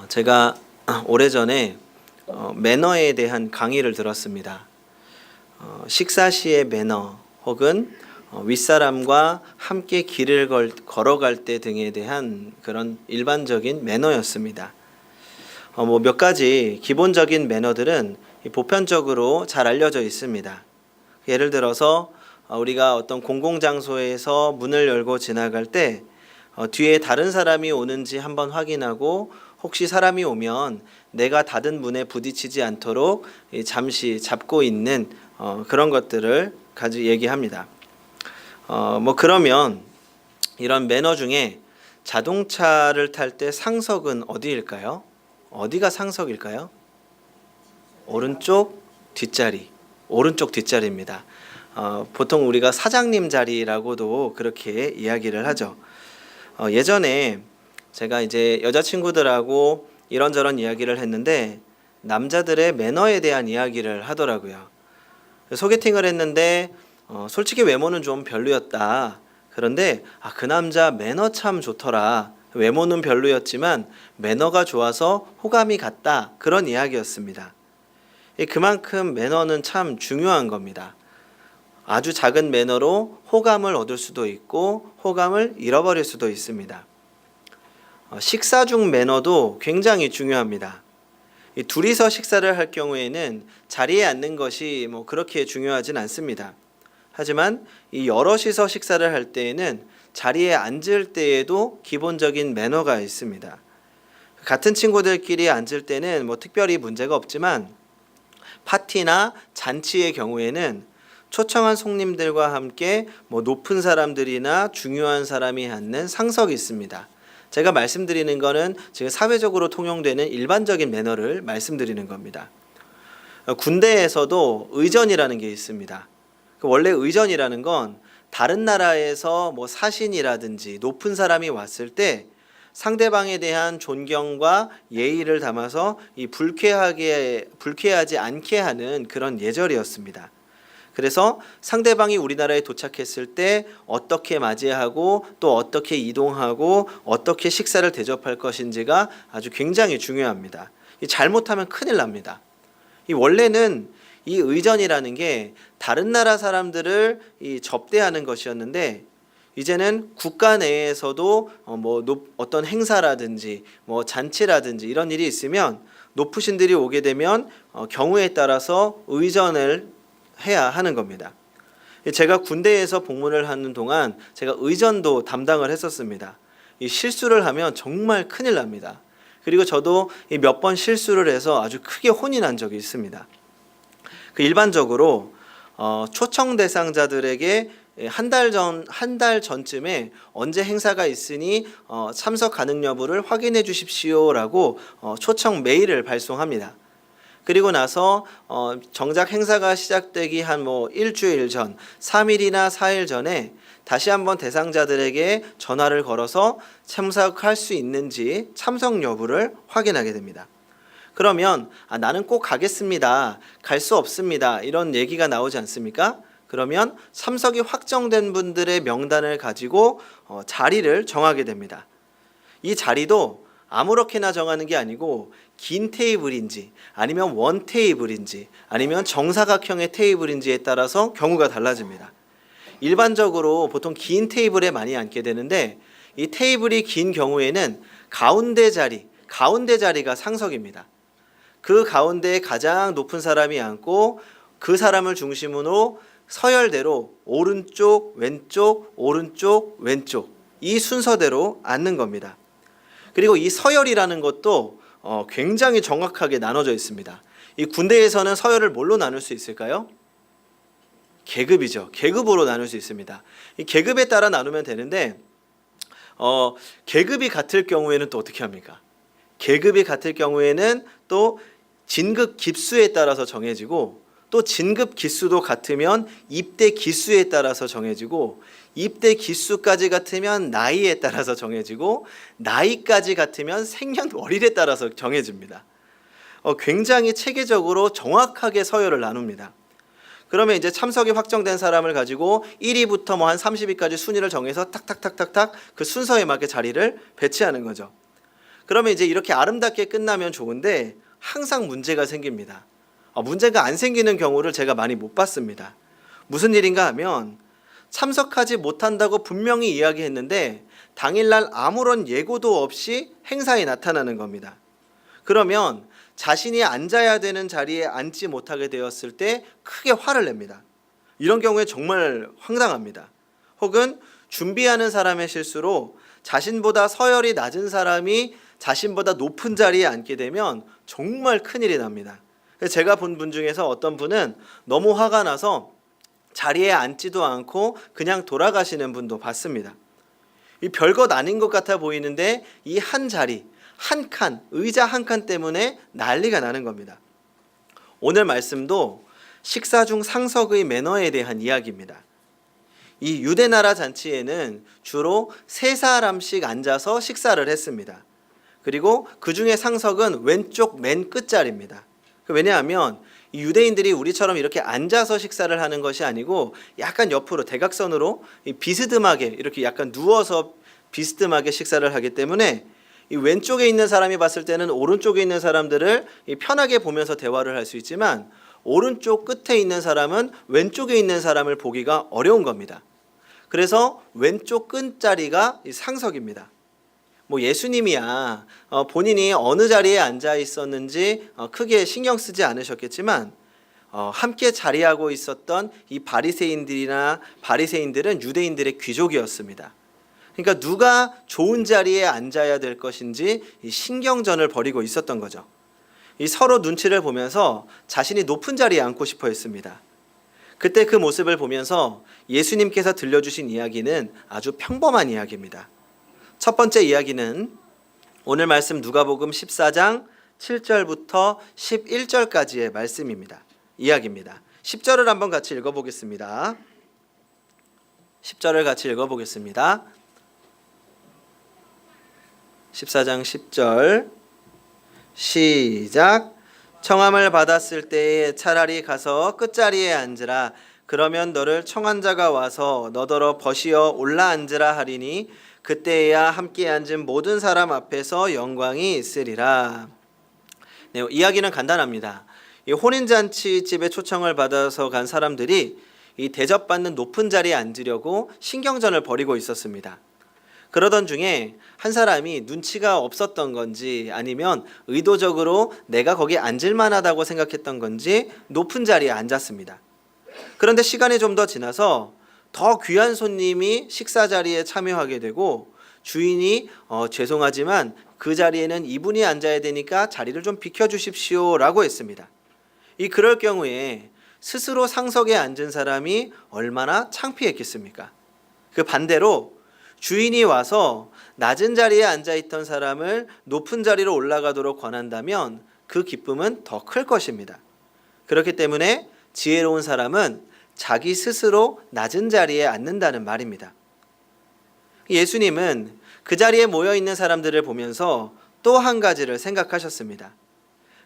제가 오래전에 매너에 대한 강의를 들었습니다. 식사 시의 매너 혹은 윗사람과 함께 길을 걸어갈 때 등에 대한 그런 일반적인 매너였습니다. 몇 가지 기본적인 매너들은 보편적으로 잘 알려져 있습니다. 예를 들어서 우리가 어떤 공공장소에서 문을 열고 지나갈 때 뒤에 다른 사람이 오는지 한번 확인하고 혹시 사람이 오면 내가 닫은 문에 부딪히지 않도록 잠시 잡고 있는 그런 것들을 가지고 얘기합니다. 그러면 이런 매너 중에 자동차를 탈 때 상석은 어디일까요? 어디가 상석일까요? 오른쪽 뒷자리. 오른쪽 뒷자리입니다. 보통 우리가 사장님 자리라고도 그렇게 이야기를 하죠. 예전에 제가 이제 여자친구들하고 이런저런 이야기를 했는데 남자들의 매너에 대한 이야기를 하더라고요. 소개팅을 했는데 솔직히 외모는 좀 별로였다. 그런데 그 남자 매너 참 좋더라. 외모는 별로였지만 매너가 좋아서 호감이 갔다. 그런 이야기였습니다. 그만큼 매너는 참 중요한 겁니다. 아주 작은 매너로 호감을 얻을 수도 있고 호감을 잃어버릴 수도 있습니다. 식사 중 매너도 굉장히 중요합니다. 둘이서 식사를 할 경우에는 자리에 앉는 것이 그렇게 중요하진 않습니다. 하지만 이 여럿이서 식사를 할 때에는 자리에 앉을 때에도 기본적인 매너가 있습니다. 같은 친구들끼리 앉을 때는 특별히 문제가 없지만 파티나 잔치의 경우에는 초청한 손님들과 함께 높은 사람들이나 중요한 사람이 앉는 상석이 있습니다. 제가 말씀드리는 거는 지금 사회적으로 통용되는 일반적인 매너를 말씀드리는 겁니다. 군대에서도 의전이라는 게 있습니다. 원래 의전이라는 건 다른 나라에서 사신이라든지 높은 사람이 왔을 때 상대방에 대한 존경과 예의를 담아서 불쾌하지 않게 하는 그런 예절이었습니다. 그래서 상대방이 우리나라에 도착했을 때 어떻게 맞이하고 또 어떻게 이동하고 어떻게 식사를 대접할 것인지가 아주 굉장히 중요합니다. 잘못하면 큰일 납니다. 원래는 이 의전이라는 게 다른 나라 사람들을 접대하는 것이었는데 이제는 국가 내에서도 어떤 행사라든지 잔치라든지 이런 일이 있으면 높으신들이 오게 되면 경우에 따라서 의전을 해야 하는 겁니다. 제가 군대에서 복무를 하는 동안 제가 의전도 담당을 했었습니다. 실수를 하면 정말 큰일 납니다. 그리고 저도 몇 번 실수를 해서 아주 크게 혼이 난 적이 있습니다. 일반적으로 초청 대상자들에게 한 달 전쯤에 언제 행사가 있으니 참석 가능 여부를 확인해 주십시오라고 초청 메일을 발송합니다. 그리고 나서 정작 행사가 시작되기 한 일주일 전, 3일이나 4일 전에 다시 한번 대상자들에게 전화를 걸어서 참석할 수 있는지 참석 여부를 확인하게 됩니다. 그러면 나는 꼭 가겠습니다. 갈 수 없습니다. 이런 얘기가 나오지 않습니까? 그러면 참석이 확정된 분들의 명단을 가지고 자리를 정하게 됩니다. 이 자리도 아무렇게나 정하는 게 아니고 긴 테이블인지 아니면 원 테이블인지 아니면 정사각형의 테이블인지에 따라서 경우가 달라집니다. 일반적으로 보통 긴 테이블에 많이 앉게 되는데 이 테이블이 긴 경우에는 가운데 자리가 상석입니다. 그 가운데에 가장 높은 사람이 앉고 그 사람을 중심으로 서열대로 오른쪽, 왼쪽, 오른쪽, 왼쪽 이 순서대로 앉는 겁니다. 그리고 이 서열이라는 것도 굉장히 정확하게 나눠져 있습니다. 이 군대에서는 서열을 뭘로 나눌 수 있을까요? 계급이죠. 계급으로 나눌 수 있습니다. 이 계급에 따라 나누면 되는데 계급이 같을 경우에는 또 어떻게 합니까? 계급이 같을 경우에는 또 진급 기수에 따라서 정해지고 또 진급 기수도 같으면 입대 기수에 따라서 정해지고 입대 기수까지 같으면 나이에 따라서 정해지고 나이까지 같으면 생년월일에 따라서 정해집니다. 굉장히 체계적으로 정확하게 서열을 나눕니다. 그러면 이제 참석이 확정된 사람을 가지고 1위부터 한 30위까지 순위를 정해서 탁탁탁탁탁 그 순서에 맞게 자리를 배치하는 거죠. 그러면 이제 이렇게 아름답게 끝나면 좋은데 항상 문제가 생깁니다. 문제가 안 생기는 경우를 제가 많이 못 봤습니다. 무슨 일인가 하면 참석하지 못한다고 분명히 이야기했는데 당일날 아무런 예고도 없이 행사에 나타나는 겁니다. 그러면 자신이 앉아야 되는 자리에 앉지 못하게 되었을 때 크게 화를 냅니다. 이런 경우에 정말 황당합니다. 혹은 준비하는 사람의 실수로 자신보다 서열이 낮은 사람이 자신보다 높은 자리에 앉게 되면 정말 큰일이 납니다. 제가 본 분 중에서 어떤 분은 너무 화가 나서 자리에 앉지도 않고 그냥 돌아가시는 분도 봤습니다. 이 별것 아닌 것 같아 보이는데 이 한 자리, 한 칸, 의자 한 칸 때문에 난리가 나는 겁니다. 오늘 말씀도 식사 중 상석의 매너에 대한 이야기입니다. 이 유대 나라 잔치에는 주로 세 사람씩 앉아서 식사를 했습니다. 그리고 그 중에 상석은 왼쪽 맨 끝자리입니다. 왜냐하면 이 유대인들이 우리처럼 이렇게 앉아서 식사를 하는 것이 아니고 약간 옆으로 대각선으로 비스듬하게 이렇게 약간 누워서 비스듬하게 식사를 하기 때문에 이 왼쪽에 있는 사람이 봤을 때는 오른쪽에 있는 사람들을 편하게 보면서 대화를 할 수 있지만 오른쪽 끝에 있는 사람은 왼쪽에 있는 사람을 보기가 어려운 겁니다. 그래서 왼쪽 끝자리가 상석입니다. 예수님이야 본인이 어느 자리에 앉아 있었는지 크게 신경 쓰지 않으셨겠지만 함께 자리하고 있었던 이 바리새인들은 유대인들의 귀족이었습니다. 그러니까 누가 좋은 자리에 앉아야 될 것인지 이 신경전을 벌이고 있었던 거죠. 이 서로 눈치를 보면서 자신이 높은 자리에 앉고 싶어 했습니다. 그때 그 모습을 보면서 예수님께서 들려주신 이야기는 아주 평범한 이야기입니다. 첫 번째 이야기는 오늘 말씀 누가복음 14장 7절부터 11절까지의 말씀입니다. 이야기입니다. 10절을 한번 같이 읽어보겠습니다. 10절을 같이 읽어보겠습니다. 14장 10절 시작. 청함을 받았을 때에 차라리 가서 끝자리에 앉으라. 그러면 너를 청한 자가 와서 너더러 벗이어 올라 앉으라 하리니 그때야 함께 앉은 모든 사람 앞에서 영광이 있으리라. 네, 이야기는 간단합니다. 이 혼인잔치 집에 초청을 받아서 간 사람들이 이 대접받는 높은 자리에 앉으려고 신경전을 벌이고 있었습니다. 그러던 중에 한 사람이 눈치가 없었던 건지 아니면 의도적으로 내가 거기 앉을 만하다고 생각했던 건지 높은 자리에 앉았습니다. 그런데 시간이 좀 더 지나서 더 귀한 손님이 식사 자리에 참여하게 되고 주인이 죄송하지만 그 자리에는 이분이 앉아야 되니까 자리를 좀 비켜주십시오 라고 했습니다. 그럴 경우에 스스로 상석에 앉은 사람이 얼마나 창피했겠습니까? 그 반대로 주인이 와서 낮은 자리에 앉아있던 사람을 높은 자리로 올라가도록 권한다면 그 기쁨은 더 클 것입니다. 그렇기 때문에 지혜로운 사람은 자기 스스로 낮은 자리에 앉는다는 말입니다. 예수님은 그 자리에 모여있는 사람들을 보면서 또 한 가지를 생각하셨습니다.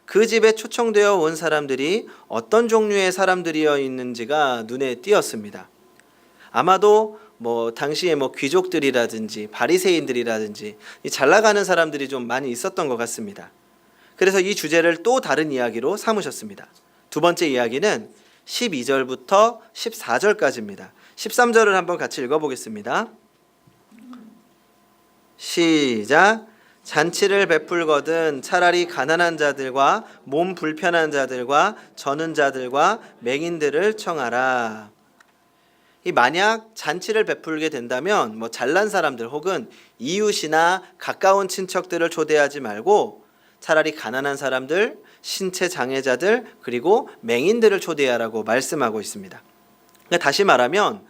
그 집에 초청되어 온 사람들이 어떤 종류의 사람들이어 있는지가 눈에 띄었습니다. 아마도 당시에 귀족들이라든지 바리새인들이라든지 잘 나가는 사람들이 좀 많이 있었던 것 같습니다. 그래서 이 주제를 또 다른 이야기로 삼으셨습니다. 두 번째 이야기는 12절부터 14절까지입니다. 13절을 한번 같이 읽어보겠습니다. 시작. 잔치를 베풀거든 차라리 가난한 자들과 몸 불편한 자들과 저는 자들과 맹인들을 청하라. 만약 잔치를 베풀게 된다면 잘난 사람들 혹은 이웃이나 가까운 친척들을 초대하지 말고 차라리 가난한 사람들, 신체 장애자들 그리고 맹인들을 초대하라고 말씀하고 있습니다. 그러니까 다시 말하면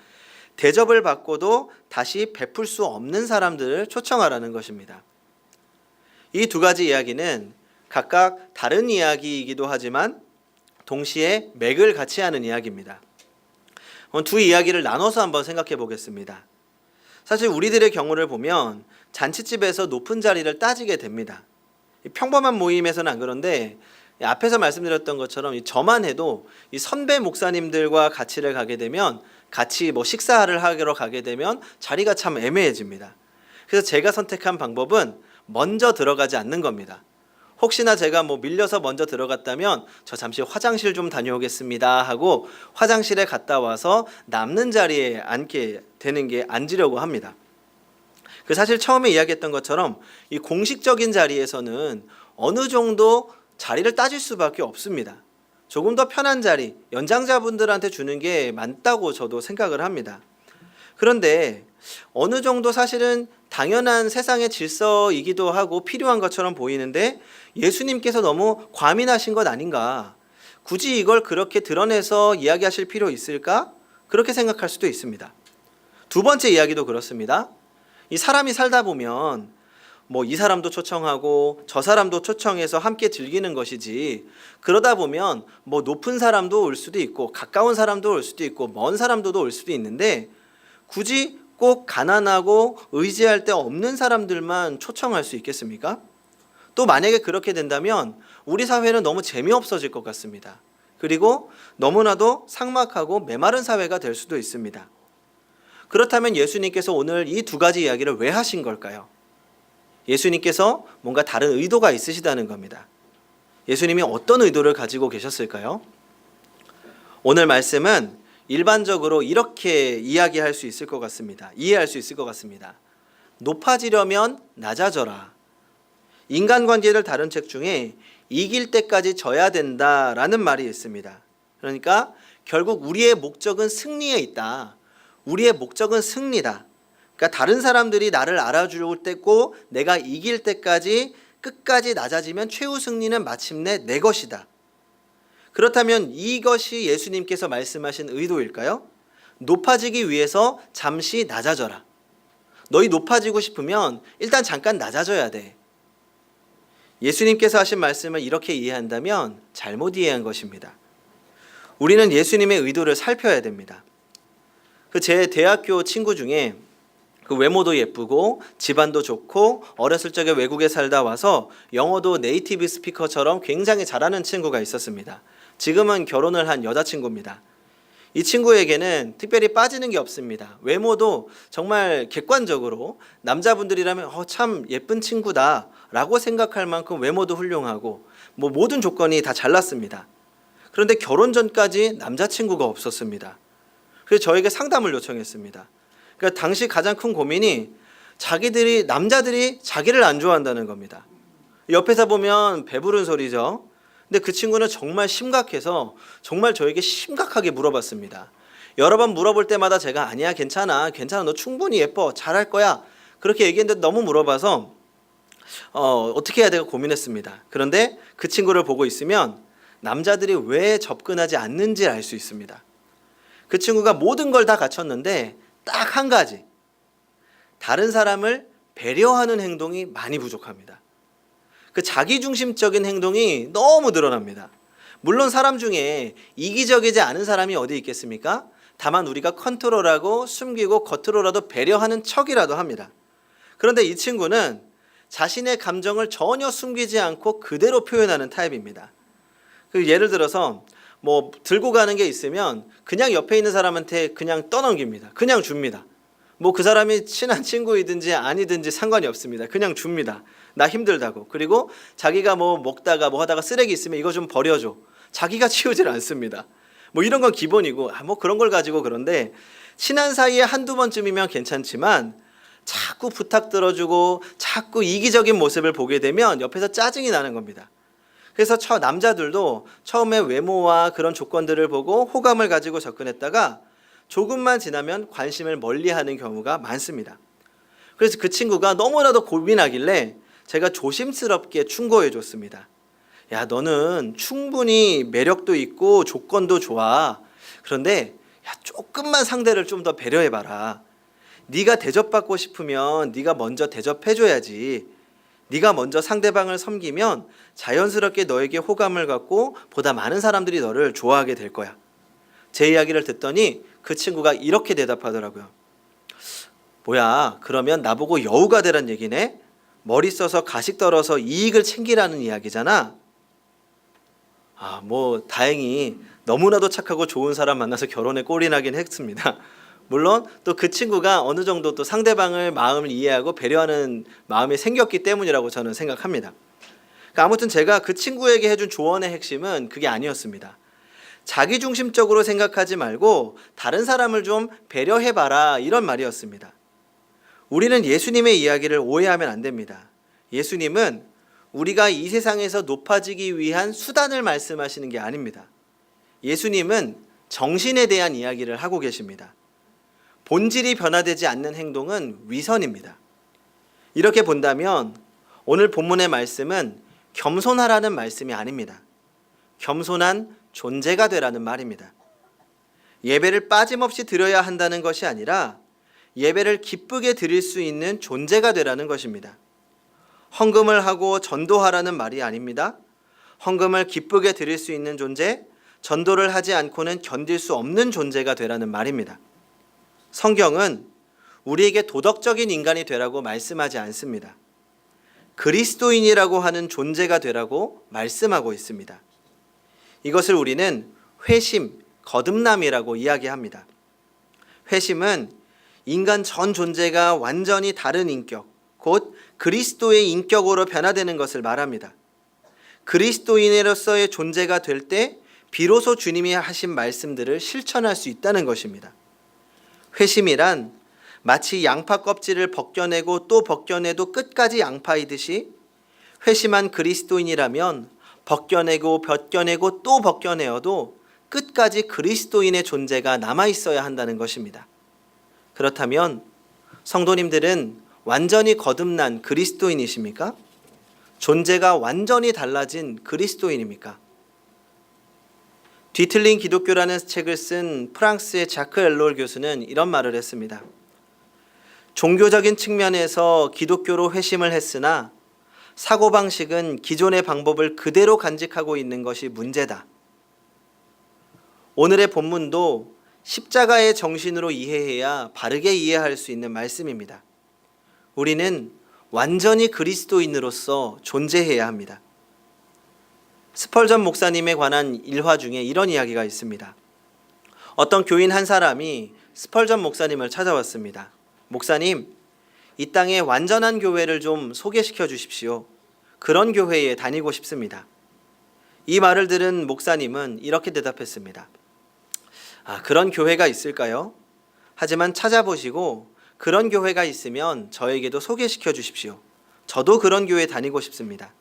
대접을 받고도 다시 베풀 수 없는 사람들을 초청하라는 것입니다. 이 두 가지 이야기는 각각 다른 이야기이기도 하지만 동시에 맥을 같이 하는 이야기입니다. 두 이야기를 나눠서 한번 생각해 보겠습니다. 사실 우리들의 경우를 보면 잔치집에서 높은 자리를 따지게 됩니다. 평범한 모임에서는 안 그런데 앞에서 말씀드렸던 것처럼 저만 해도 이 선배 목사님들과 같이를 가게 되면 같이 식사를 하러 가게 되면 자리가 참 애매해집니다. 그래서 제가 선택한 방법은 먼저 들어가지 않는 겁니다. 혹시나 제가 밀려서 먼저 들어갔다면 저 잠시 화장실 좀 다녀오겠습니다 하고 화장실에 갔다 와서 남는 자리에 앉게 되는 게 앉으려고 합니다. 사실 처음에 이야기했던 것처럼 이 공식적인 자리에서는 어느 정도 자리를 따질 수밖에 없습니다. 조금 더 편한 자리, 연장자분들한테 주는 게 맞다고 저도 생각을 합니다. 그런데 어느 정도 사실은 당연한 세상의 질서이기도 하고 필요한 것처럼 보이는데 예수님께서 너무 과민하신 것 아닌가? 굳이 이걸 그렇게 드러내서 이야기하실 필요 있을까? 그렇게 생각할 수도 있습니다. 두 번째 이야기도 그렇습니다. 이 사람이 살다 보면 이 사람도 초청하고 저 사람도 초청해서 함께 즐기는 것이지, 그러다 보면 높은 사람도 올 수도 있고 가까운 사람도 올 수도 있고 먼 사람도 올 수도 있는데 굳이 꼭 가난하고 의지할 데 없는 사람들만 초청할 수 있겠습니까? 또 만약에 그렇게 된다면 우리 사회는 너무 재미없어질 것 같습니다. 그리고 너무나도 삭막하고 메마른 사회가 될 수도 있습니다. 그렇다면 예수님께서 오늘 이 두 가지 이야기를 왜 하신 걸까요? 예수님께서 뭔가 다른 의도가 있으시다는 겁니다. 예수님이 어떤 의도를 가지고 계셨을까요? 오늘 말씀은 일반적으로 이렇게 이야기할 수 있을 것 같습니다. 이해할 수 있을 것 같습니다. 높아지려면 낮아져라. 인간관계를 다룬 책 중에 이길 때까지 져야 된다라는 말이 있습니다. 그러니까 결국 우리의 목적은 승리에 있다. 우리의 목적은 승리다. 그러니까 다른 사람들이 나를 알아줄 때고 내가 이길 때까지 끝까지 낮아지면 최후 승리는 마침내 내 것이다. 그렇다면 이것이 예수님께서 말씀하신 의도일까요? 높아지기 위해서 잠시 낮아져라. 너희 높아지고 싶으면 일단 잠깐 낮아져야 돼. 예수님께서 하신 말씀을 이렇게 이해한다면 잘못 이해한 것입니다. 우리는 예수님의 의도를 살펴야 됩니다. 제 대학교 친구 중에 외모도 예쁘고 집안도 좋고 어렸을 적에 외국에 살다 와서 영어도 네이티브 스피커처럼 굉장히 잘하는 친구가 있었습니다. 지금은 결혼을 한 여자친구입니다. 이 친구에게는 특별히 빠지는 게 없습니다. 외모도 정말 객관적으로 남자분들이라면 참 예쁜 친구다 라고 생각할 만큼 외모도 훌륭하고 모든 조건이 다 잘났습니다. 그런데 결혼 전까지 남자친구가 없었습니다. 그래서 저에게 상담을 요청했습니다. 그러니까 당시 가장 큰 고민이 남자들이 자기를 안 좋아한다는 겁니다. 옆에서 보면 배부른 소리죠. 근데 그 친구는 정말 심각해서 정말 저에게 심각하게 물어봤습니다. 여러 번 물어볼 때마다 제가 아니야 괜찮아 너 충분히 예뻐 잘할 거야 그렇게 얘기했는데 너무 물어봐서 어떻게 해야 될까 고민했습니다. 그런데 그 친구를 보고 있으면 남자들이 왜 접근하지 않는지 알 수 있습니다. 그 친구가 모든 걸 다 갖췄는데 딱 한 가지, 다른 사람을 배려하는 행동이 많이 부족합니다. 자기중심적인 행동이 너무 늘어납니다. 물론 사람 중에 이기적이지 않은 사람이 어디 있겠습니까? 다만 우리가 컨트롤하고 숨기고 겉으로라도 배려하는 척이라도 합니다. 그런데 이 친구는 자신의 감정을 전혀 숨기지 않고 그대로 표현하는 타입입니다. 예를 들어서 들고 가는 게 있으면 그냥 옆에 있는 사람한테 그냥 떠넘깁니다. 그냥 줍니다. 그 사람이 친한 친구이든지 아니든지 상관이 없습니다. 그냥 줍니다. 나 힘들다고. 그리고 자기가 먹다가 하다가 쓰레기 있으면 이거 좀 버려줘. 자기가 치우질 않습니다. 이런 건 기본이고 그런 걸 가지고. 그런데 친한 사이에 한두 번쯤이면 괜찮지만 자꾸 부탁 들어주고 자꾸 이기적인 모습을 보게 되면 옆에서 짜증이 나는 겁니다. 그래서 남자들도 처음에 외모와 그런 조건들을 보고 호감을 가지고 접근했다가 조금만 지나면 관심을 멀리하는 경우가 많습니다. 그래서 그 친구가 너무나도 고민하길래 제가 조심스럽게 충고해 줬습니다. 야, 너는 충분히 매력도 있고 조건도 좋아. 그런데 조금만 상대를 좀 더 배려해봐라. 네가 대접받고 싶으면 네가 먼저 대접해줘야지. 네가 먼저 상대방을 섬기면 자연스럽게 너에게 호감을 갖고 보다 많은 사람들이 너를 좋아하게 될 거야. 제 이야기를 듣더니 그 친구가 이렇게 대답하더라고요. 뭐야, 그러면 나보고 여우가 되란 얘기네? 머리 써서 가식 떨어서 이익을 챙기라는 이야기잖아. 다행히 너무나도 착하고 좋은 사람 만나서 결혼에 꼴이 나긴 했습니다. 물론 또 그 친구가 어느 정도 또 상대방을 마음을 이해하고 배려하는 마음이 생겼기 때문이라고 저는 생각합니다. 그러니까 아무튼 제가 그 친구에게 해준 조언의 핵심은 그게 아니었습니다. 자기중심적으로 생각하지 말고 다른 사람을 좀 배려해봐라, 이런 말이었습니다. 우리는 예수님의 이야기를 오해하면 안 됩니다. 예수님은 우리가 이 세상에서 높아지기 위한 수단을 말씀하시는 게 아닙니다. 예수님은 정신에 대한 이야기를 하고 계십니다. 본질이 변화되지 않는 행동은 위선입니다. 이렇게 본다면 오늘 본문의 말씀은 겸손하라는 말씀이 아닙니다. 겸손한 존재가 되라는 말입니다. 예배를 빠짐없이 드려야 한다는 것이 아니라 예배를 기쁘게 드릴 수 있는 존재가 되라는 것입니다. 헌금을 하고 전도하라는 말이 아닙니다. 헌금을 기쁘게 드릴 수 있는 존재, 전도를 하지 않고는 견딜 수 없는 존재가 되라는 말입니다. 성경은 우리에게 도덕적인 인간이 되라고 말씀하지 않습니다. 그리스도인이라고 하는 존재가 되라고 말씀하고 있습니다. 이것을 우리는 회심, 거듭남이라고 이야기합니다. 회심은 인간 전 존재가 완전히 다른 인격, 곧 그리스도의 인격으로 변화되는 것을 말합니다. 그리스도인으로서의 존재가 될 때 비로소 주님이 하신 말씀들을 실천할 수 있다는 것입니다. 회심이란 마치 양파 껍질을 벗겨내고 또 벗겨내도 끝까지 양파이듯이 회심한 그리스도인이라면 벗겨내고 또 벗겨내어도 끝까지 그리스도인의 존재가 남아있어야 한다는 것입니다. 그렇다면 성도님들은 완전히 거듭난 그리스도인이십니까? 존재가 완전히 달라진 그리스도인입니까? 뒤틀린 기독교라는 책을 쓴 프랑스의 자크 엘롤 교수는 이런 말을 했습니다. 종교적인 측면에서 기독교로 회심을 했으나 사고방식은 기존의 방법을 그대로 간직하고 있는 것이 문제다. 오늘의 본문도 십자가의 정신으로 이해해야 바르게 이해할 수 있는 말씀입니다. 우리는 완전히 그리스도인으로서 존재해야 합니다. 스펄전 목사님에 관한 일화 중에 이런 이야기가 있습니다. 어떤 교인 한 사람이 스펄전 목사님을 찾아왔습니다. 목사님, 이 땅에 완전한 교회를 좀 소개시켜 주십시오. 그런 교회에 다니고 싶습니다. 이 말을 들은 목사님은 이렇게 대답했습니다. 그런 교회가 있을까요? 하지만 찾아보시고 그런 교회가 있으면 저에게도 소개시켜 주십시오. 저도 그런 교회 다니고 싶습니다.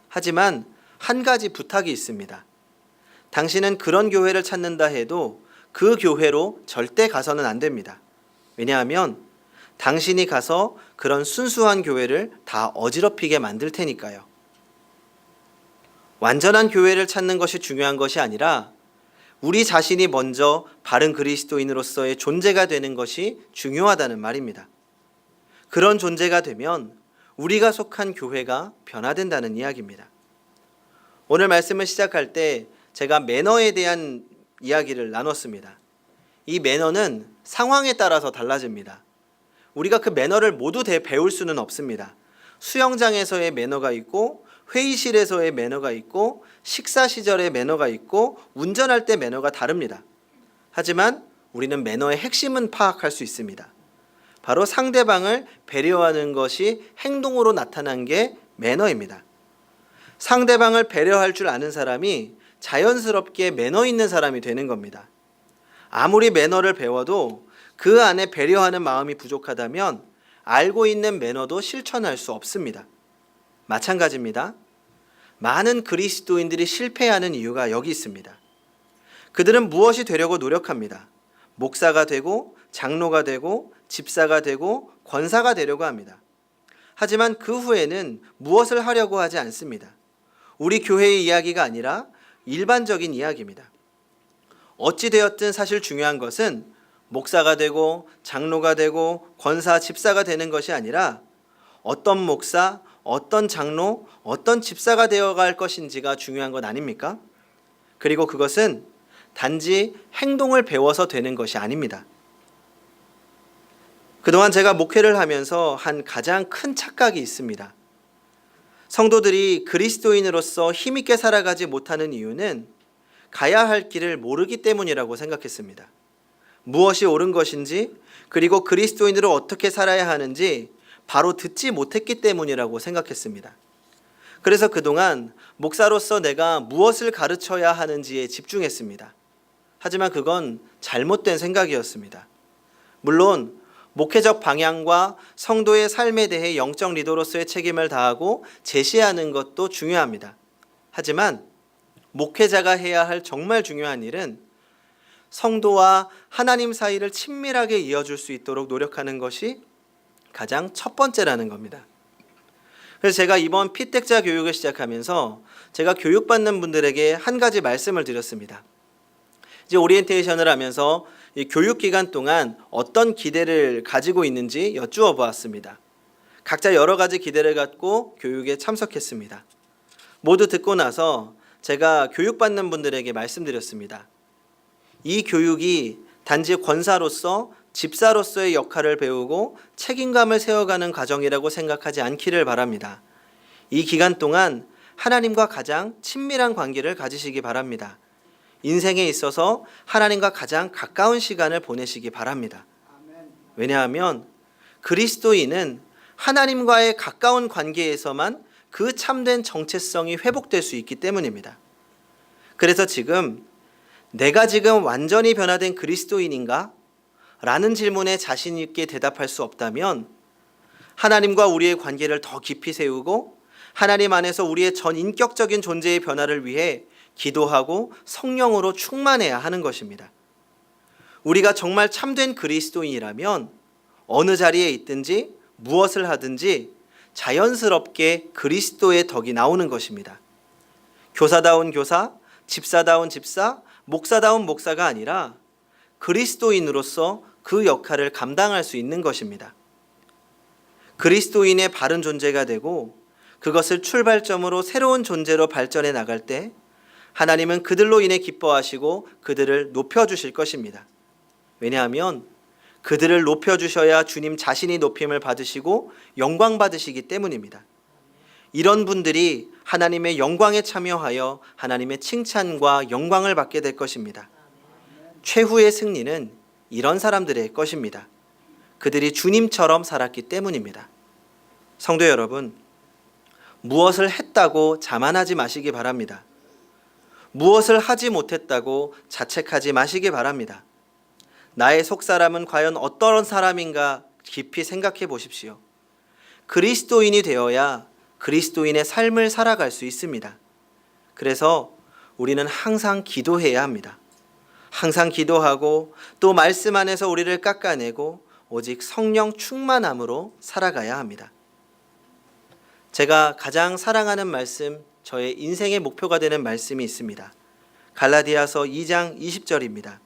하지만 한 가지 부탁이 있습니다. 당신은 그런 교회를 찾는다 해도 그 교회로 절대 가서는 안 됩니다. 왜냐하면 당신이 가서 그런 순수한 교회를 다 어지럽히게 만들 테니까요. 완전한 교회를 찾는 것이 중요한 것이 아니라 우리 자신이 먼저 바른 그리스도인으로서의 존재가 되는 것이 중요하다는 말입니다. 그런 존재가 되면 우리가 속한 교회가 변화된다는 이야기입니다. 오늘 말씀을 시작할 때 제가 매너에 대한 이야기를 나눴습니다. 이 매너는 상황에 따라서 달라집니다. 우리가 그 매너를 모두 배울 수는 없습니다. 수영장에서의 매너가 있고 회의실에서의 매너가 있고 식사 시절의 매너가 있고 운전할 때 매너가 다릅니다. 하지만 우리는 매너의 핵심은 파악할 수 있습니다. 바로 상대방을 배려하는 것이 행동으로 나타난 게 매너입니다. 상대방을 배려할 줄 아는 사람이 자연스럽게 매너 있는 사람이 되는 겁니다. 아무리 매너를 배워도 그 안에 배려하는 마음이 부족하다면 알고 있는 매너도 실천할 수 없습니다. 마찬가지입니다. 많은 그리스도인들이 실패하는 이유가 여기 있습니다. 그들은 무엇이 되려고 노력합니다. 목사가 되고 장로가 되고 집사가 되고 권사가 되려고 합니다. 하지만 그 후에는 무엇을 하려고 하지 않습니다. 우리 교회의 이야기가 아니라 일반적인 이야기입니다. 어찌되었든 사실 중요한 것은 목사가 되고 장로가 되고 권사, 집사가 되는 것이 아니라 어떤 목사, 어떤 장로, 어떤 집사가 되어갈 것인지가 중요한 것 아닙니까? 그리고 그것은 단지 행동을 배워서 되는 것이 아닙니다. 그동안 제가 목회를 하면서 한 가장 큰 착각이 있습니다. 성도들이 그리스도인으로서 힘있게 살아가지 못하는 이유는 가야 할 길을 모르기 때문이라고 생각했습니다. 무엇이 옳은 것인지, 그리고 그리스도인으로 어떻게 살아야 하는지 바로 듣지 못했기 때문이라고 생각했습니다. 그래서 그동안 목사로서 내가 무엇을 가르쳐야 하는지에 집중했습니다. 하지만 그건 잘못된 생각이었습니다. 물론 목회적 방향과 성도의 삶에 대해 영적 리더로서의 책임을 다하고 제시하는 것도 중요합니다. 하지만 목회자가 해야 할 정말 중요한 일은 성도와 하나님 사이를 친밀하게 이어줄 수 있도록 노력하는 것이 가장 첫 번째라는 겁니다. 그래서 제가 이번 피택자 교육을 시작하면서 제가 교육받는 분들에게 한 가지 말씀을 드렸습니다. 이제 오리엔테이션을 하면서 이 교육 기간 동안 어떤 기대를 가지고 있는지 여쭈어 보았습니다. 각자 여러 가지 기대를 갖고 교육에 참석했습니다. 모두 듣고 나서 제가 교육받는 분들에게 말씀드렸습니다. 이 교육이 단지 권사로서 집사로서의 역할을 배우고 책임감을 세워가는 과정이라고 생각하지 않기를 바랍니다. 이 기간 동안 하나님과 가장 친밀한 관계를 가지시기 바랍니다. 인생에 있어서 하나님과 가장 가까운 시간을 보내시기 바랍니다. 왜냐하면 그리스도인은 하나님과의 가까운 관계에서만 그 참된 정체성이 회복될 수 있기 때문입니다. 그래서 지금 내가 지금 완전히 변화된 그리스도인인가? 라는 질문에 자신 있게 대답할 수 없다면 하나님과 우리의 관계를 더 깊이 세우고 하나님 안에서 우리의 전 인격적인 존재의 변화를 위해 기도하고 성령으로 충만해야 하는 것입니다. 우리가 정말 참된 그리스도인이라면 어느 자리에 있든지 무엇을 하든지 자연스럽게 그리스도의 덕이 나오는 것입니다. 교사다운 교사, 집사다운 집사, 목사다운 목사가 아니라 그리스도인으로서 그 역할을 감당할 수 있는 것입니다. 그리스도인의 바른 존재가 되고 그것을 출발점으로 새로운 존재로 발전해 나갈 때 하나님은 그들로 인해 기뻐하시고 그들을 높여주실 것입니다. 왜냐하면 그들을 높여주셔야 주님 자신이 높임을 받으시고 영광 받으시기 때문입니다. 이런 분들이 하나님의 영광에 참여하여 하나님의 칭찬과 영광을 받게 될 것입니다. 최후의 승리는 이런 사람들의 것입니다. 그들이 주님처럼 살았기 때문입니다. 성도 여러분, 무엇을 했다고 자만하지 마시기 바랍니다. 무엇을 하지 못했다고 자책하지 마시기 바랍니다. 나의 속사람은 과연 어떤 사람인가 깊이 생각해 보십시오. 그리스도인이 되어야 그리스도인의 삶을 살아갈 수 있습니다. 그래서 우리는 항상 기도해야 합니다. 항상 기도하고 또 말씀 안에서 우리를 깎아내고 오직 성령 충만함으로 살아가야 합니다. 제가 가장 사랑하는 말씀, 저의 인생의 목표가 되는 말씀이 있습니다. 갈라디아서 2장 20절입니다.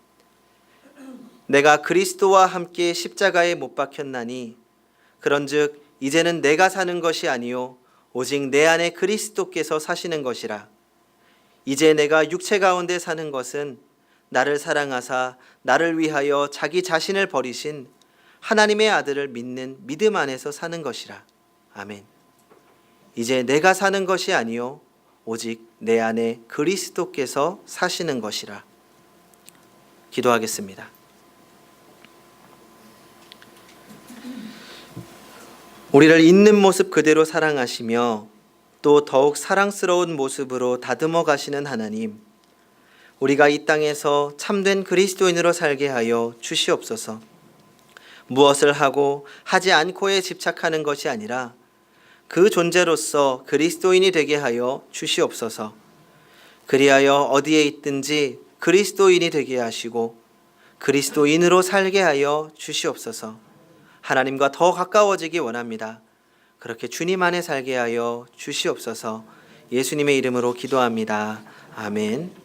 내가 그리스도와 함께 십자가에 못 박혔나니 그런즉 이제는 내가 사는 것이 아니요 오직 내 안에 그리스도께서 사시는 것이라. 이제 내가 육체 가운데 사는 것은 나를 사랑하사 나를 위하여 자기 자신을 버리신 하나님의 아들을 믿는 믿음 안에서 사는 것이라. 아멘. 이제 내가 사는 것이 아니요 오직 내 안에 그리스도께서 사시는 것이라. 기도하겠습니다. 우리를 있는 모습 그대로 사랑하시며 또 더욱 사랑스러운 모습으로 다듬어 가시는 하나님, 우리가 이 땅에서 참된 그리스도인으로 살게 하여 주시옵소서. 무엇을 하고 하지 않고에 집착하는 것이 아니라 그 존재로서 그리스도인이 되게 하여 주시옵소서. 그리하여 어디에 있든지 그리스도인이 되게 하시고 그리스도인으로 살게 하여 주시옵소서. 하나님과 더 가까워지기 원합니다. 그렇게 주님 안에 살게 하여 주시옵소서. 예수님의 이름으로 기도합니다. 아멘.